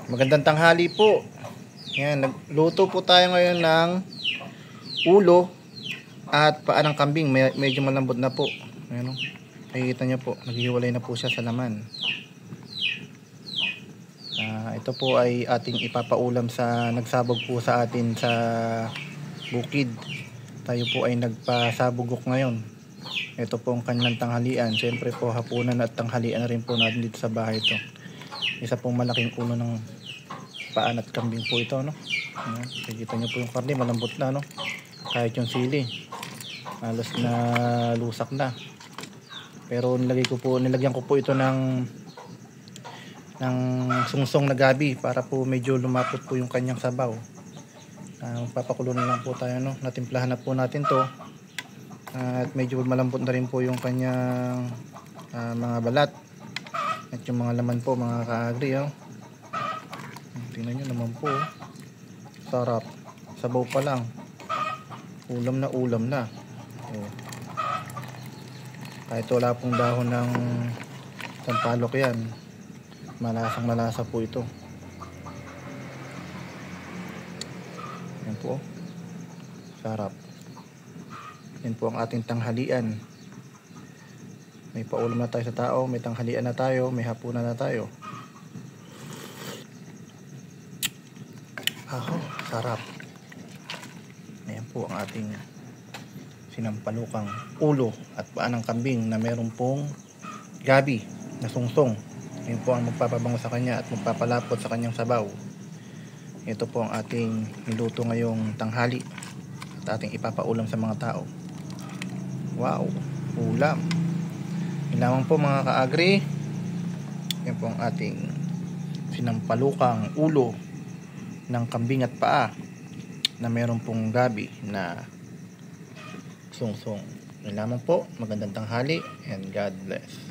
Magandang tanghali po. Yan, nagluto po tayo ngayon ng ulo at paa ng kambing. Medyo malambot na po. Ayan, nakikita nyo po, naghiwalay na po siya sa laman. Ito po ay ating ipapaulam sa nagsabog po sa atin sa bukid. Tayo po ay nagpasabugok ngayon. Ito po ang kanilang tanghalian. Siyempre po hapunan at tanghalian na rin po natin dito sa bahay ito. Isa pong malaking ulo ng paan at kambing po ito, no? Nakikita nyo po yung karne, malambot na, no? Kahit yung sili halos na lusak na. Pero nilagyan ko po ito ng sungsong na gabi para po medyo lumapot po yung kanyang sabaw. Papakulo na lang po tayo, no? Natimplahan na po natin to at medyo malambot na rin po yung kanyang mga balat at yung mga laman po, mga kaagri, oh. Tingnan nyo naman po, sarap, sabaw pa lang, ulam na oh. Kahit wala pong dahon ng sampalok yan, malasa po ito. Yan po, sarap. Yan po ang ating tanghalian. May paulam na tayo sa tao, may tanghalian na tayo, may hapunan na tayo. Sarap. Ayan po ang ating sinampalukang ulo at paa ng kambing na meron pong gabi na sungsong. Ayan po ang magpapabango sa kanya at magpapalapot sa kanyang sabaw. Ito po ang ating niluto ngayong tanghali at ating ipapaulam sa mga tao. Wow, ulam. Yun lamang po mga kaagri. Yan po ang ating sinampalukang ulo ng kambing at paa na meron pong gabi na sungsong. Yun lamang po, magandang tanghali and God bless.